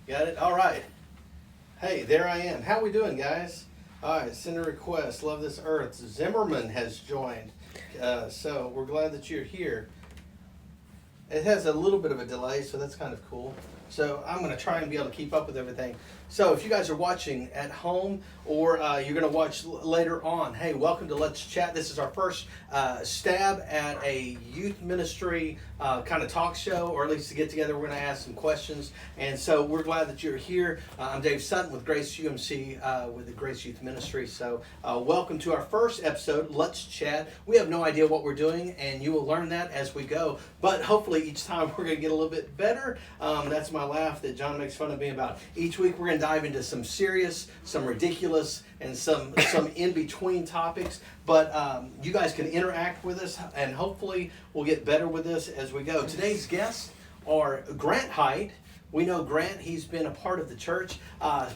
Got it? All right. Hey, there I am. How we doing, guys? All right, send a request. Love this earth. Zimmerman has joined. So we're glad that you're here. It has a little bit of a delay, so that's kind of cool. So I'm going to try and be able to keep up with everything. So if you guys are watching at home or you're going to watch later on, hey, welcome to Let's Chat. This is our first stab at a youth ministry kind of talk show, or at least to get together. We're going to ask some questions. And so we're glad that you're here. I'm Dave Sutton with Grace UMC with the Grace Youth Ministry. So welcome to our first episode, Let's Chat. We have no idea what we're doing, and you will learn that as we go. But hopefully each time we're going to get a little bit better. That's my laugh that John makes fun of me about. Each week we're going to dive into some serious, some ridiculous, and some in-between topics. But you guys can interact with us, and hopefully we'll get better with this as we go. Today's guests are Grant Height. We know Grant. He's been a part of the church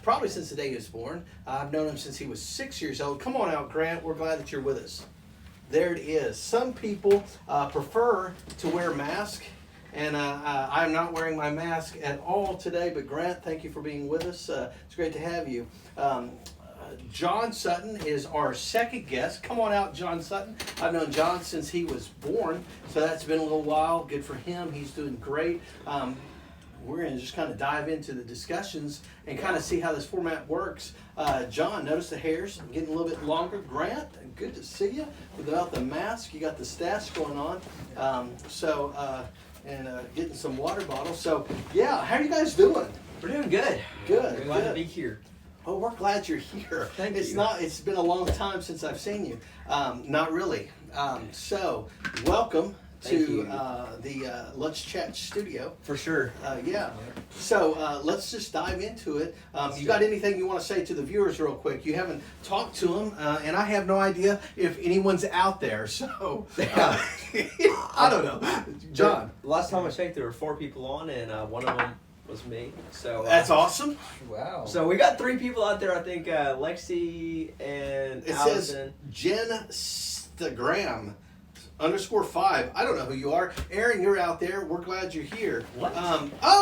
probably since the day he was born. I've known him since he was 6 years old. Come on out, Grant. We're glad that you're with us. There it is. Some people prefer to wear masks. And I'm not wearing my mask at all today, but Grant, thank you for being with us. It's great to have you. John Sutton is our second guest. Come on out, John Sutton. I've known John since he was born, so that's been a little while. Good for him. He's doing great. We're going to just kind of dive into the discussions and kind of see how this format works. John, notice the hairs getting a little bit longer. Grant, good to see you. Without the mask, you got the stash going on. And getting some water bottles. So, yeah, how are you guys doing? We're doing good. Good. We're glad to be here. Oh, we're glad you're here. Thank you. It's been a long time since I've seen you. Not really. So, welcome to the Let's Chat studio. For sure. Yeah. So let's just dive into it. You got anything you want to say to the viewers real quick? You haven't talked to them, and I have no idea if anyone's out there. So I don't know. John. Last time I checked, there were 4 people on, and one of them was me. So that's awesome. Wow. So we got 3 people out there. I think Lexi and it Allison. Says Jen Stagram. _5. I don't know who you are. Aaron, you're out there. We're glad you're here. What?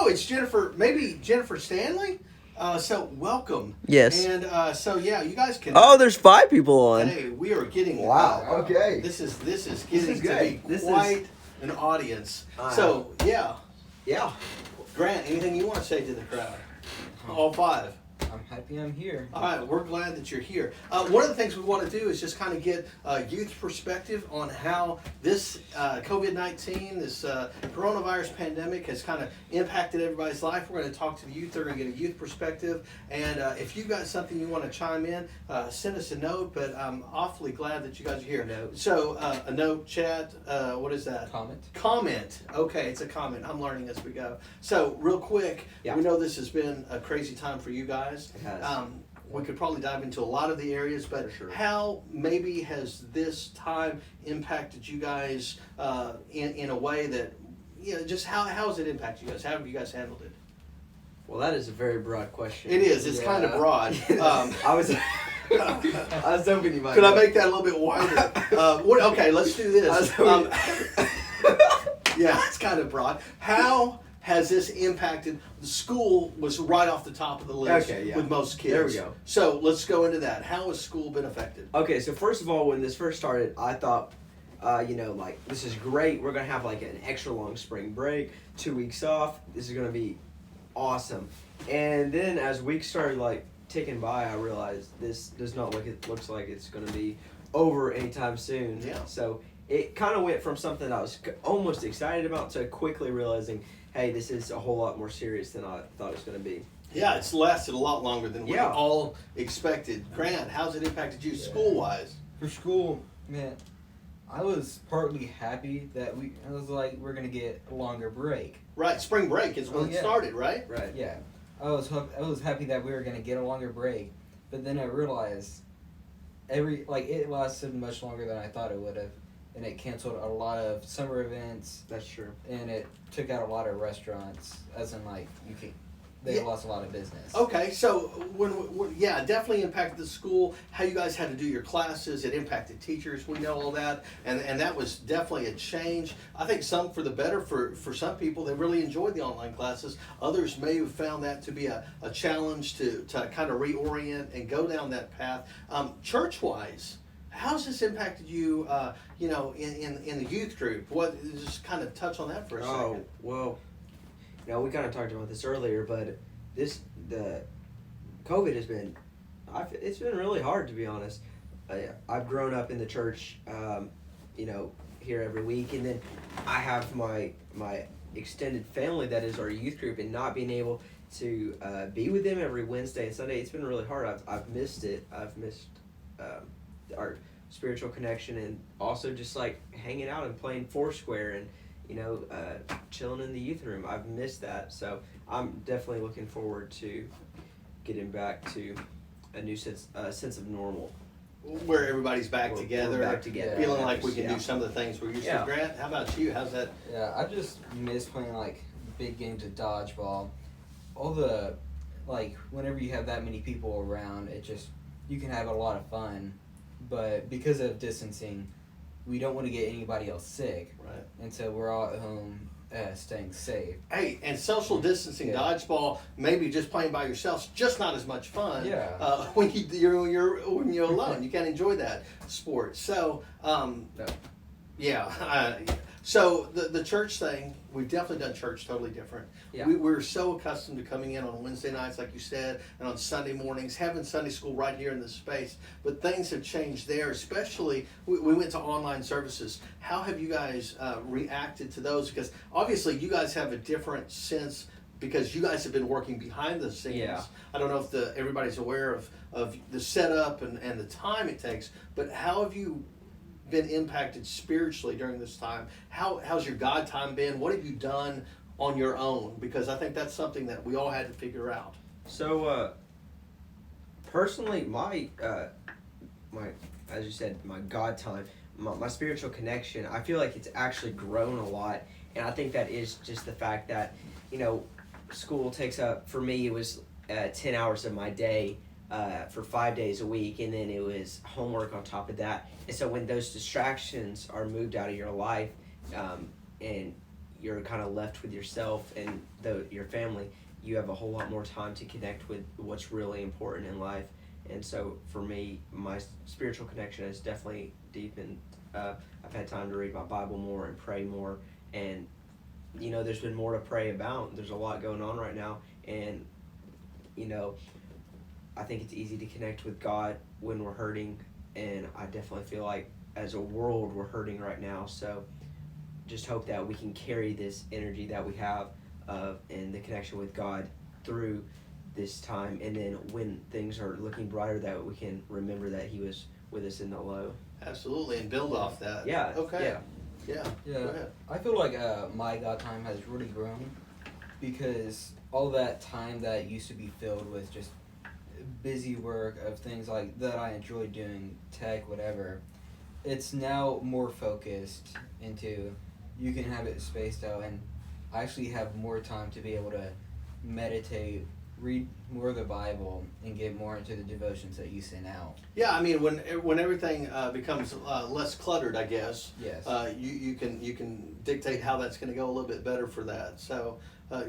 It's Jennifer. Maybe Jennifer Stanley. So welcome. Yes. And so yeah, you guys can. Oh, there's 5 people on. Hey, we are getting. Wow. Okay. This is getting to good. be quite an audience. So yeah. Yeah. Grant, anything you want to say to the crowd? All 5. I'm happy I'm here. All right, we're glad that you're here. One of the things we want to do is just kind of get youth perspective on how this COVID-19, this coronavirus pandemic has kind of impacted everybody's life. We're going to talk to the youth. They're going to get a youth perspective. And if you've got something you want to chime in, send us a note. But I'm awfully glad that you guys are here. Note. So a note, chat, what is that? Comment. Comment. Okay, it's a comment. I'm learning as we go. So real quick, Yeah. we know this has been a crazy time for you guys. It has. We could probably dive into a lot of the areas, but For sure. how maybe has this time impacted you guys in a way that, just how has it impacted you guys? How have you guys handled it? Well, that is a very broad question. It is. It's kind of broad. I was hoping you might. Could I make that a little bit wider? Okay, let's do this. Yeah, it's kind of broad. How has this impacted? The school was right off the top of the list with most kids. There we go. So let's go into that. How has school been affected? Okay, so first of all, when this first started, I thought, this is great. We're going to have like an extra long spring break, 2 weeks off. This is going to be awesome. And then as weeks started like ticking by, I realized this does not looks like it's going to be over anytime soon. Yeah. So it kind of went from something I was almost excited about to quickly realizing, hey, this is a whole lot more serious than I thought it was going to be. Yeah, it's lasted a lot longer than we Yeah. all expected. Grant, how's it impacted you school-wise? For school, man, I was partly happy that I was like, we're gonna get a longer break. Right, spring break is when Oh, it yeah. started, right? Right. Yeah, I was happy that we were gonna get a longer break, but then I realized it lasted much longer than I thought it would have, and it canceled a lot of summer events, That's true. and it took out a lot of restaurants, as in like they Yeah. lost a lot of business. Okay, so when yeah, it definitely impacted the school. How you guys had to do your classes, it impacted teachers. We know all that, and that was definitely a change. I think some for the better for some people. They really enjoyed the online classes. Others may have found that to be a challenge to kind of reorient and go down that path. Church wise, how's this impacted you? In the youth group. What just kind of touch on that for a Oh second. well, we kind of talked about this earlier, but the COVID has been, it's been really hard, to be honest. I've grown up in the church, here every week, and then I have my extended family that is our youth group, and not being able to be with them every Wednesday and Sunday. It's been really hard. I've missed it. I've missed our spiritual connection, and also just like hanging out and playing Foursquare and chilling in the youth room. I've missed that, so I'm definitely looking forward to getting back to a new sense of normal. Where everybody's back We're together, back together. feeling like we can Yeah. do some of the things we're used Yeah. to. Grant, how about you? How's that? Yeah, I just miss playing like big games of dodgeball. All the like whenever you have that many people around, you can have a lot of fun. But because of distancing, we don't want to get anybody else sick, Right. and so we're all at home staying safe. Hey, and social distancing, Yeah. dodgeball, maybe just playing by yourself, just not as much fun. Yeah. When you're alone, you can't enjoy that sport. So, No. yeah. So the church thing, we've definitely done church totally different. Yeah. We're so accustomed to coming in on Wednesday nights, like you said, and on Sunday mornings, having Sunday school right here in this space. But things have changed there, especially we went to online services. How have you guys reacted to those? Because obviously you guys have a different sense because you guys have been working behind the scenes. Yeah. I don't know if everybody's aware of the setup and the time it takes, but how have you been impacted spiritually during this time? How's your God time been? What have you done on your own? Because I think that's something that we all had to figure out. So, personally, my as you said, my God time, my spiritual connection, I feel like it's actually grown a lot, and I think that is just the fact that, school takes up, for me, it was 10 hours of my day for 5 days a week, and then it was homework on top of that. And so when those distractions are moved out of your life, and you're kind of left with yourself and your family, you have a whole lot more time to connect with what's really important in life. And so for me, my spiritual connection has definitely deepened. I've had time to read my Bible more and pray more, and there's been more to pray about. There's a lot going on right now, and I think it's easy to connect with God when we're hurting, and I definitely feel like as a world we're hurting right now. So just hope that we can carry this energy that we have and the connection with God through this time, and then when things are looking brighter, that we can remember that He was with us in the low. Absolutely, and build off that. Yeah. Okay. Yeah. Yeah, Go ahead. I feel like my God time has really grown because all that time that used to be filled with just busy work of things like that I enjoy doing, tech, whatever, it's now more focused into, you can have it spaced out, and I actually have more time to be able to meditate, read more of the Bible, and get more into the devotions that you send out. Yeah, I mean, when everything becomes less cluttered, I guess. Yes. You can dictate how that's going to go a little bit better for that. So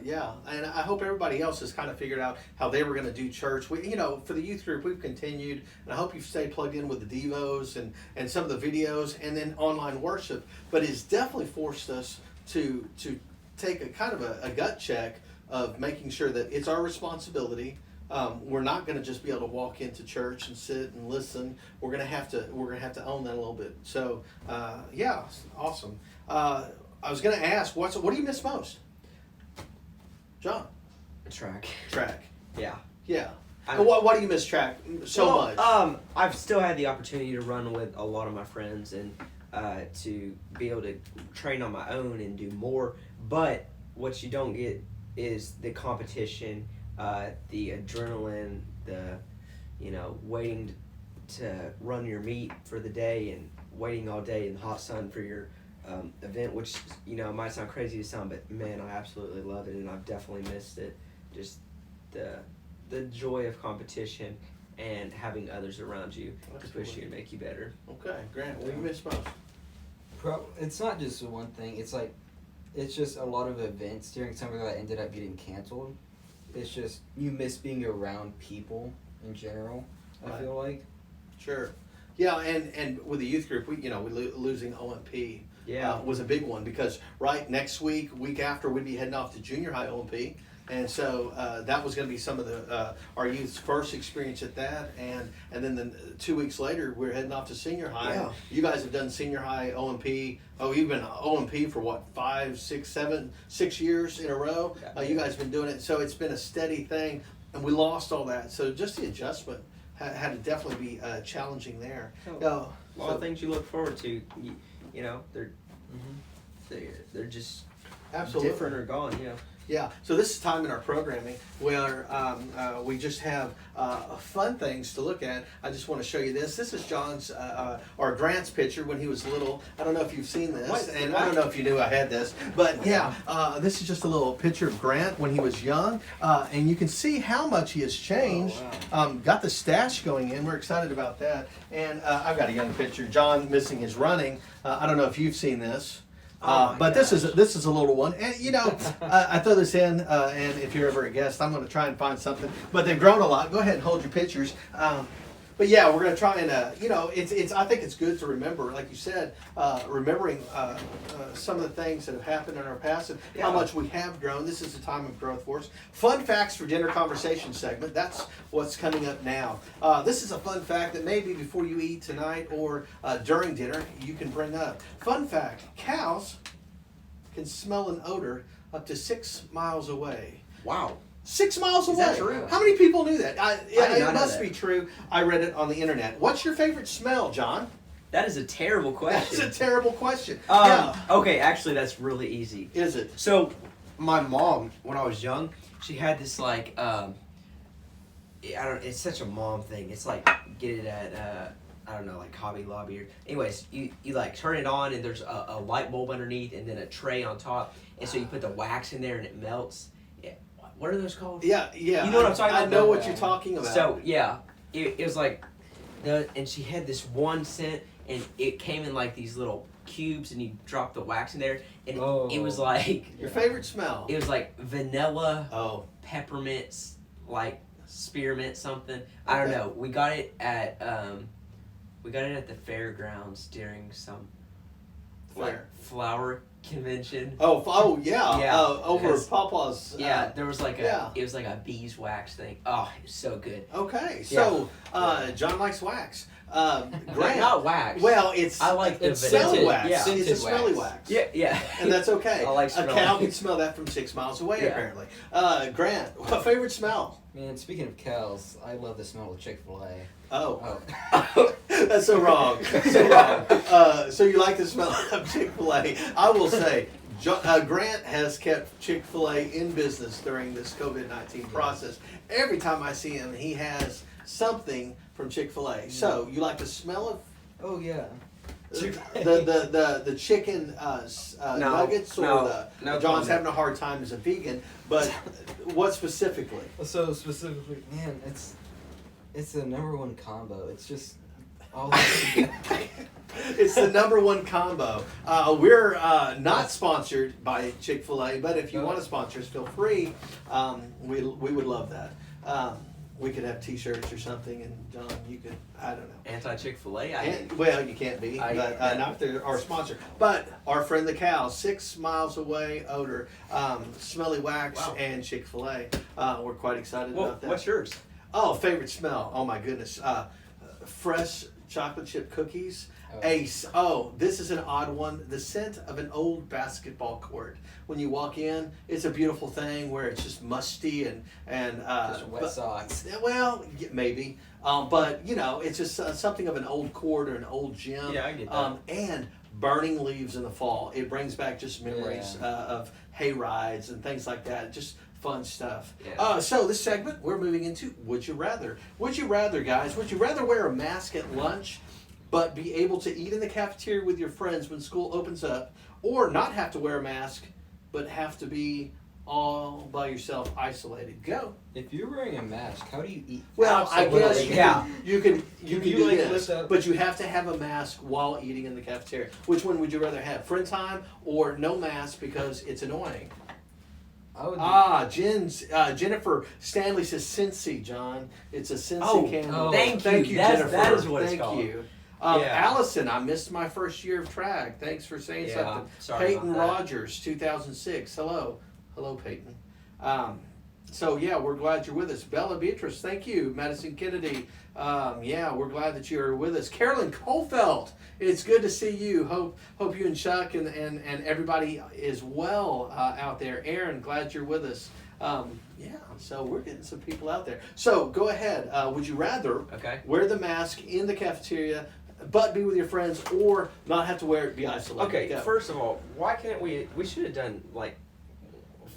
yeah, and I hope everybody else has kind of figured out how they were going to do church. We, for the youth group, we've continued, and I hope you've stayed plugged in with the devos and some of the videos, and then online worship. But it's definitely forced us to take a kind of a gut check of making sure that it's our responsibility. We're not going to just be able to walk into church and sit and listen. We're going to have to own that a little bit. So yeah, awesome. I was going to ask, what do you miss most, John? Track. Track. Yeah. Yeah. Why do you miss track so much? I've still had the opportunity to run with a lot of my friends and to be able to train on my own and do more. But what you don't get is the competition, the adrenaline, the waiting to run your meet for the day and waiting all day in the hot sun for your event, which might sound crazy to some, but man, I absolutely love it, and I've definitely missed it. Just the joy of competition and having others around you to push you and make you better. Okay, Grant, what do you miss most? It's not just one thing. It's just a lot of events during summer that ended up getting canceled. It's just you miss being around people in general. Right. I feel like. Sure. Yeah, and with the youth group, we losing OMP was a big one because next week after, we'd be heading off to junior high OMP. And so that was going to be some of the our youth's first experience at that, and then 2 weeks later we're heading off to senior high. Yeah. You guys have done senior high OMP. Oh, you've been OMP for what, 5, 6, 7, 6 years in a row. Yeah. You guys have been doing it, so it's been a steady thing, and we lost all that. So just the adjustment had to definitely be challenging there. So, a lot of things you look forward to. They're just Absolutely different or gone. You know. Yeah, so this is time in our programming where we just have fun things to look at. I just want to show you this. This is John's or Grant's picture when he was little. I don't know if you've seen this, and I don't know if you knew I had this, but yeah, this is just a little picture of Grant when he was young, and you can see how much he has changed. Oh, wow. Got the stash going in. We're excited about that. And I've got a young picture. John missing his running. I don't know if you've seen this. But this is a little one, and I throw this in, and if you're ever a guest, I'm going to try and find something. But they've grown a lot. Go ahead and hold your pictures. But yeah, we're going to try and it's I think it's good to remember, like you said, remembering some of the things that have happened in our past and how much we have grown. This is a time of growth for us. Fun facts for dinner conversation segment. That's what's coming up now. This is a fun fact that maybe before you eat tonight or during dinner you can bring up. Fun fact: cows can smell an odor up to 6 miles away. Wow. 6 miles away. Is that true? How many people knew that? did not It know must that. be true. I read it on the internet. What's your favorite smell, John? That is a terrible question. That's a terrible question. Okay, actually, that's really easy. Is it? So, my mom, when I was young, she had this it's such a mom thing. It's like get it at like Hobby Lobby or anyways. You like turn it on and there's a light bulb underneath and then a tray on top, and so you put the wax in there and it melts. Yeah, what are those called? Yeah. You know what I'm talking about? I know what you're talking about. So yeah, it was like and she had this one scent, and it came in like these little cubes, and you drop the wax in there, and it was like your favorite smell. it was like vanilla, peppermints, like spearmint something. I don't know. We got it at the fairgrounds during some flower convention. Over because- Papa's. There was like it was like a beeswax thing. Oh, it was so good. Okay, so John likes wax. Grant, Not wax. Well, I like the it's vanilla. smelly wax. Yeah. It's a smelly wax. Yeah. And that's okay. I like a smelling. cow can smell that from 6 miles away, Yeah. apparently. Grant, what favorite smell? Man, speaking of cows, I love the smell of Chick-fil-A. Oh. Oh. That's so wrong. So wrong. So you like the smell of Chick-fil-A. I will say, Grant has kept Chick-fil-A in business during this COVID-19 process. Every time I see him, he has something from Chick-fil-A. So you like the smell of Oh yeah. the chicken nuggets, or no John's comment. having a hard time as a vegan, but what specifically? So specifically, man, it's the number one combo. It's just all It's the number one combo. We're not sponsored by Chick-fil-A, but if you want to sponsor us, feel free. We would love that. We could have T-shirts or something, and John, you could, I don't know. Anti-Chick-fil-A. Well, you can't be, but not if they're our sponsor. But our friend the cow, 6 miles away, odor, smelly wax, and Chick-fil-A. We're quite excited about that. What's yours? Oh, favorite smell. Oh my goodness. Fresh chocolate chip cookies. Ace. Oh, this is an odd one. The scent of an old basketball court. When you walk in, it's a beautiful thing where it's just musty and just wet socks. Well, maybe. But it's just something of an old court or an old gym. Yeah, I get that. And burning leaves in the fall. It brings back just memories of hay rides and things like that. Just fun stuff. Yeah. So this segment, we're moving into Would You Rather. Would you rather, guys? Would you rather wear a mask at lunch but be able to eat in the cafeteria with your friends when school opens up, or not have to wear a mask but have to be all by yourself, isolated. Go. If you're wearing a mask, how do you eat? Well, I guess Absolutely. you can You do like this, lift up- but you have to have a mask while eating in the cafeteria. Which one would you rather have? Friend time or no mask because it's annoying? I would. Jennifer Stanley says Scentsy, John. It's a Scentsy Oh, candle. thank you. Jennifer. That is what it's Thank called. you. Yeah. Allison, I missed my first year of track. Thanks for saying Yeah, something. sorry Peyton about that. Rogers, 2006. Hello, Peyton. So yeah, we're glad you're with us. Bella Beatrice, thank you. Madison Kennedy, yeah, we're glad that you're with us. Carolyn Colfelt, it's good to see you. Hope you and Chuck and everybody is well out there. Aaron, glad you're with us. Yeah, so we're getting some people out there. So go ahead. Would you rather Okay. wear the mask in the cafeteria, but be with your friends, or not have to wear it, be isolated? Okay, Go. first of all, why can't we should have done like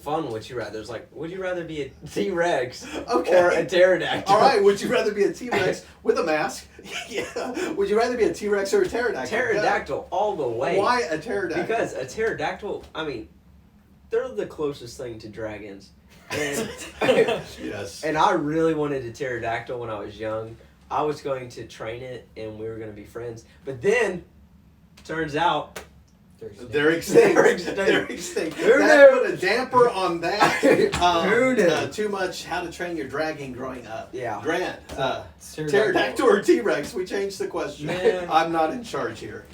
fun would you rather? It's like, would you rather be a T-Rex Okay. or a pterodactyl? All right, would you rather be a T-Rex with a mask? Yeah. Would you rather be a T-Rex or a pterodactyl? Pterodactyl all the way. Why a pterodactyl? Because a pterodactyl, I mean, they're the closest thing to dragons. And, Yes. and I really wanted a pterodactyl when I was young. I was going to train it and we were going to be friends. But then, turns out, They're extinct. They're extinct. They're extinct. Who That knew? put a damper on that. Who knew? Too much How to Train Your Dragon growing up. Yeah. Grant, pterodactyl or T-Rex? We changed the question. Man. I'm not in charge here.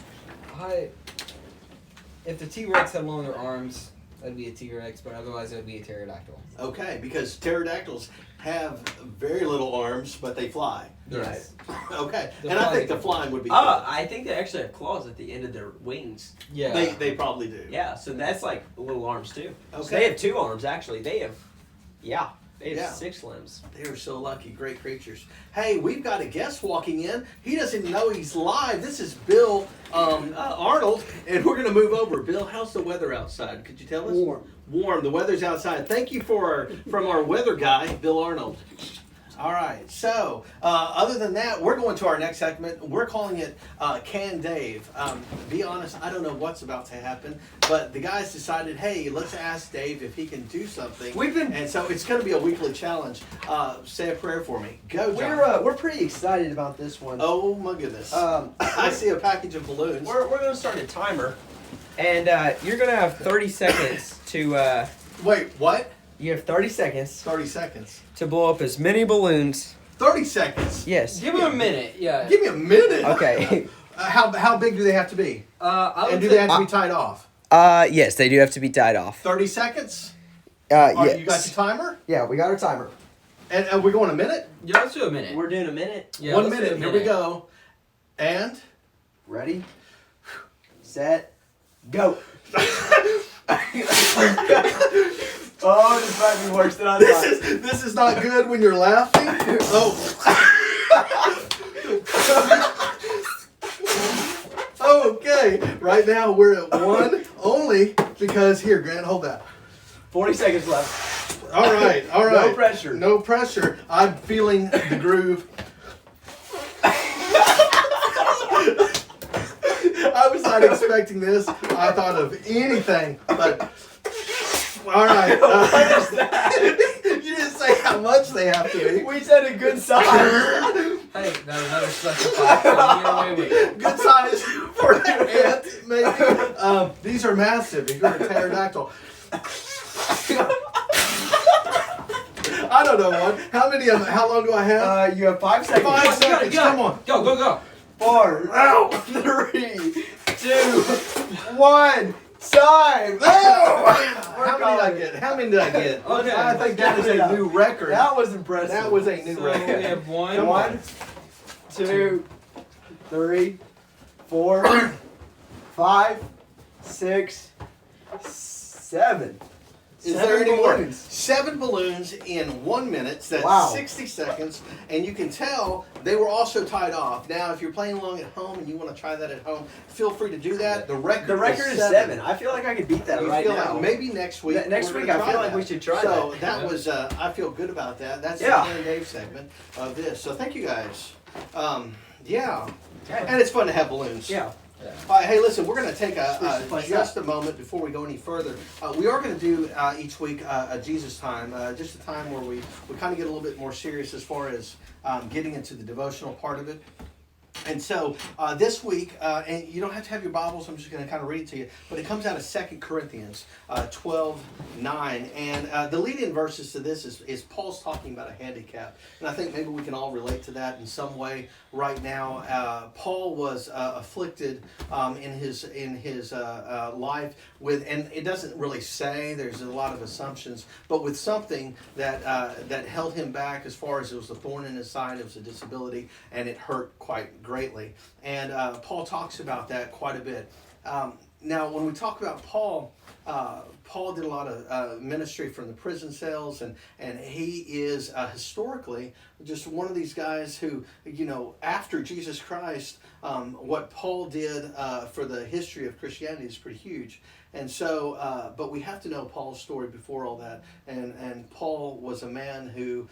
If the T-Rex had longer arms, that'd be a T-Rex, but otherwise it'd be a pterodactyl. Okay, because pterodactyls have very little arms, but they fly. Yes. Okay, The and I flying think the can- flying would be. I think they actually have claws at the end of their wings. Yeah. They probably do. Yeah, so that's like little arms too. So Okay. they have 2 arms actually. They have 6 limbs. They are so lucky, great creatures. Hey, we've got a guest walking in. He doesn't know he's live. This is Bill Arnold, and we're going to move over. Bill, how's the weather outside? Could you tell us? Warm. The weather's outside. Thank you from our weather guy, Bill Arnold. All right. So, other than that, we're going to our next segment. We're calling it Can Dave. Be honest, I don't know what's about to happen, but the guys decided, hey, let's ask Dave if he can do something. And so it's going to be a weekly challenge. Say a prayer for me. Go, John. We're pretty excited about this one. Oh my goodness. I see a package of balloons. We're going to start a timer, and you're going to have 30 seconds to. Wait, what? You have 30 seconds 30 seconds. to blow up as many balloons. 30 seconds? Yes. Give him a minute. Yeah. Give me a minute. Okay. How big do they have to be? I And would do say- they have to be tied off? Yes, they do have to be tied off. 30 seconds? Yes. You got your timer? Yeah, we got our timer. And are we going a minute? Yeah, let's do a minute. We're doing a minute. Yeah, 1 let's do minute. a Here we go. And? Ready, set, go. Oh, this might be worse than I thought. This is not good when you're laughing. Oh. Okay. Right now we're at 1 only because here, Grant, hold that. 40 seconds left. All right. No pressure. No pressure. I'm feeling the groove. I was not expecting this. I thought of anything, but all right. What is that? You didn't say how much they have to be. We said a good size. Hey, that was another special class. Wait. Good size for an ant, maybe. These are massive. If you're a pterodactyl. I don't know one. How many of them? How long do I have? You have 5 seconds. 5 seconds. Come on. Go. 4, 3, 2, 1. Time. How many did I get? Okay. I think that is a new record. That was impressive. That was a new So record. we have one. Come on. 1, 2, 3, 4, 5, 6, 7. Is 7 there any more? balloons. 7 balloons in 1 minute. So that's Wow. 60 seconds. And you can tell they were also tied off. Now, if you're playing along at home and you want to try that at home, feel free to do that. The record is 7. I feel like I could beat that You right feel now. like maybe next week. Next we're week, gonna I try feel like that. we should try so that. that was, I feel good about that. That's Yeah. the Ken and Dave segment of this. So thank you guys. Yeah. Okay. And it's fun to have balloons. Yeah. Yeah. All right, hey, listen, we're going to take Switch the just a moment before we go any further. We are going to do each week a Jesus time, just a time where we kind of get a little bit more serious as far as getting into the devotional part of it. And so this week, and you don't have to have your Bibles, I'm just going to kind of read it to you, but it comes out of 2 Corinthians 12:9. And the lead-in verses to this is Paul's talking about a handicap. And I think maybe we can all relate to that in some way right now. Paul was afflicted in his life with, and it doesn't really say, there's a lot of assumptions, but with something that held him back as far as it was a thorn in his side, it was a disability, and it hurt quite greatly. And Paul talks about that quite a bit. Now, when we talk about Paul, Paul did a lot of ministry from the prison cells, and he is historically just one of these guys who, after Jesus Christ, what Paul did for the history of Christianity is pretty huge. And so, but we have to know Paul's story before all that. And Paul was a man who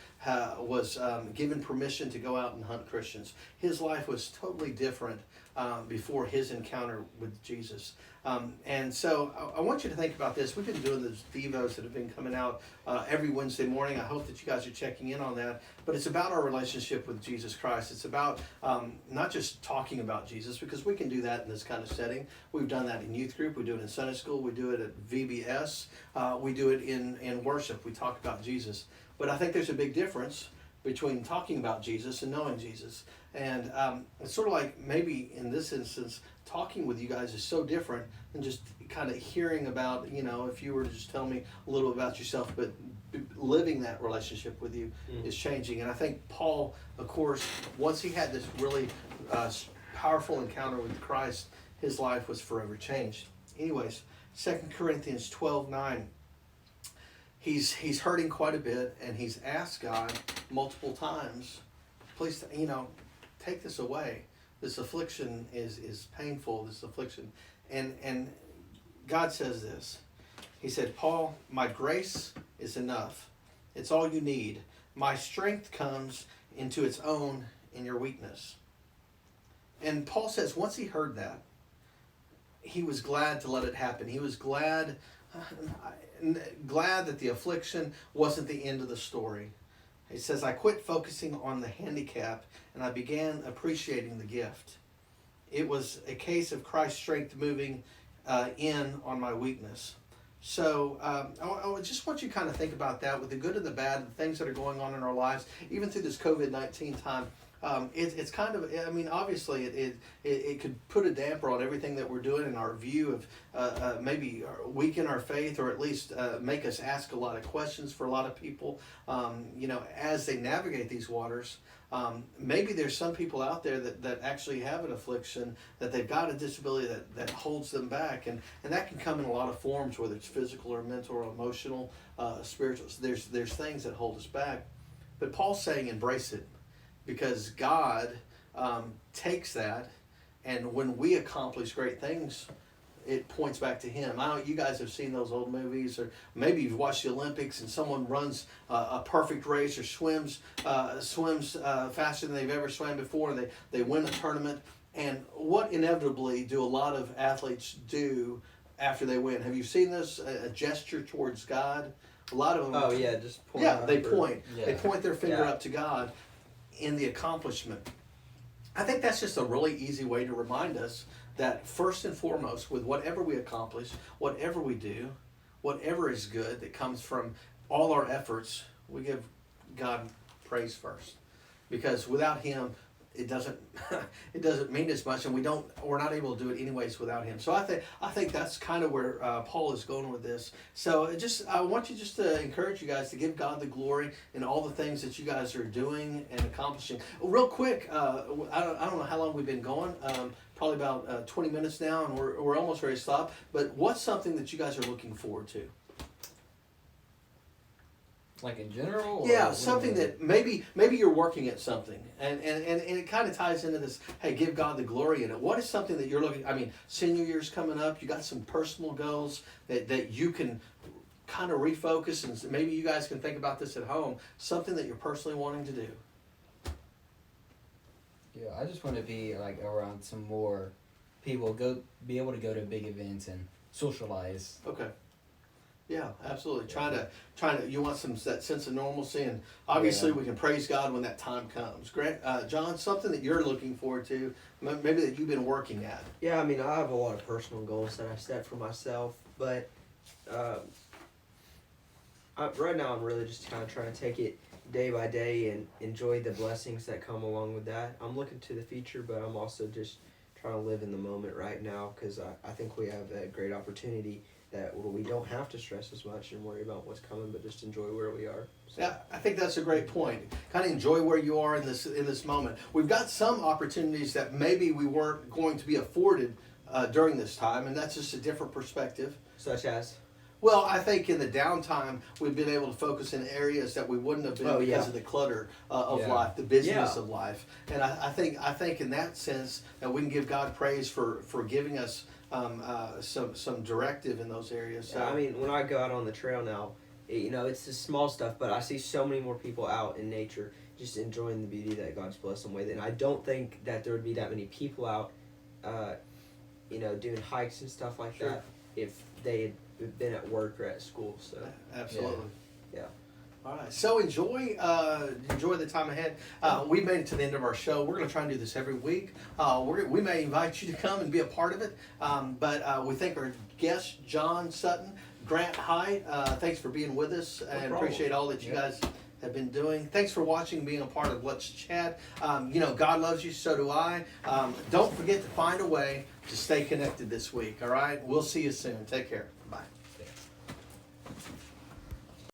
was given permission to go out and hunt Christians. His life was totally different before his encounter with Jesus. And so I want you to think about this. We've been doing those Devos that have been coming out every Wednesday morning. I hope that you guys are checking in on that. But it's about our relationship with Jesus Christ. It's about not just talking about Jesus, because we can do that in this kind of setting. We've done that in youth group. We do it in Sunday school. We do it at VBS. We do it in worship. We talk about Jesus. But I think there's a big difference between talking about Jesus and knowing Jesus. And it's sort of like, maybe in this instance, talking with you guys is so different than just kind of hearing about, if you were to just tell me a little about yourself, but living that relationship with you is changing. And I think Paul, of course, once he had this really powerful encounter with Christ, his life was forever changed. Anyways, 2 Corinthians 12:9. He's hurting quite a bit, and he's asked God multiple times, please, take this away. This affliction is painful, this affliction. And God says this. He said, Paul, my grace is enough. It's all you need. My strength comes into its own in your weakness. And Paul says once he heard that, he was glad to let it happen. He was glad that the affliction wasn't the end of the story. He says, I quit focusing on the handicap and I began appreciating the gift. It was a case of Christ's strength moving in on my weakness. So I just want you to kind of think about that, with the good and the bad, the things that are going on in our lives, even through this COVID-19 time. It's kind of, obviously it could put a damper on everything that we're doing in our view of maybe weaken our faith, or at least make us ask a lot of questions for a lot of people, as they navigate these waters. Maybe there's some people out there that actually have an affliction, that they've got a disability that holds them back, and that can come in a lot of forms, whether it's physical or mental or emotional, spiritual. So there's things that hold us back. But Paul's saying embrace it. Because God takes that, and when we accomplish great things, it points back to Him. I know you guys have seen those old movies, or maybe you've watched the Olympics and someone runs a perfect race, or swims faster than they've ever swam before, and they win a tournament. And what inevitably do a lot of athletes do after they win? Have you seen this? A gesture towards God? A lot of them. Oh yeah, just point. Yeah, they point. Yeah. They point their finger Yeah. up to God in the accomplishment. I think that's just a really easy way to remind us that first and foremost, with whatever we accomplish, whatever we do, whatever is good that comes from all our efforts, we give God praise first. Because without Him, it doesn't mean as much, and we're not able to do it anyways without Him. So I think that's kind of where Paul is going with this. So I want you just to encourage you guys to give God the glory in all the things that you guys are doing and accomplishing. Real quick, I don't know how long we've been going. Probably about 20 minutes now, and we're almost ready to stop. But what's something that you guys are looking forward to? Like in general? Or Yeah, something that maybe you're working at something, and it kind of ties into this, hey, give God the glory in it. What is something that you're looking, senior year's coming up, you got some personal goals that you can kind of refocus, and maybe you guys can think about this at home, something that you're personally wanting to do. Yeah, I just want to be like around some more people be able to go to big events and socialize. Okay. Yeah, absolutely. Trying to. You want that sense of normalcy, and obviously we can praise God when that time comes. Grant, John, something that you're looking forward to, maybe that you've been working at. Yeah, I mean, I have a lot of personal goals that I set for myself, but right now I'm really just kind of trying to take it day by day and enjoy the blessings that come along with that. I'm looking to the future, but I'm also just trying to live in the moment right now, because I think we have a great opportunity that we don't have to stress as much and worry about what's coming, but just enjoy where we are. So. Yeah, I think that's a great point. Kind of enjoy where you are in this moment. We've got some opportunities that maybe we weren't going to be afforded during this time, and that's just a different perspective. Such as? Well, I think in the downtime we've been able to focus in areas that we wouldn't have been because of the clutter of life, the busyness of life, and I think in that sense that we can give God praise for giving us some directive in those areas. So. Yeah, I mean, when I go out on the trail now, it's the small stuff, but I see so many more people out in nature just enjoying the beauty that God's blessed them with, and I don't think that there would be that many people out, doing hikes and stuff like that if they had been at work or at school. So absolutely, yeah. All right, so enjoy the time ahead. We made it to the end of our show. We're going to try and do this every week. We may invite you to come and be a part of it, but we thank our guest, John Sutton, Grant Hyde. Thanks for being with us, and appreciate all that you guys have been doing. Thanks for watching, being a part of Let's Chat. God loves you, so do I. Don't forget to find a way to stay connected this week, all right? We'll see you soon. Take care.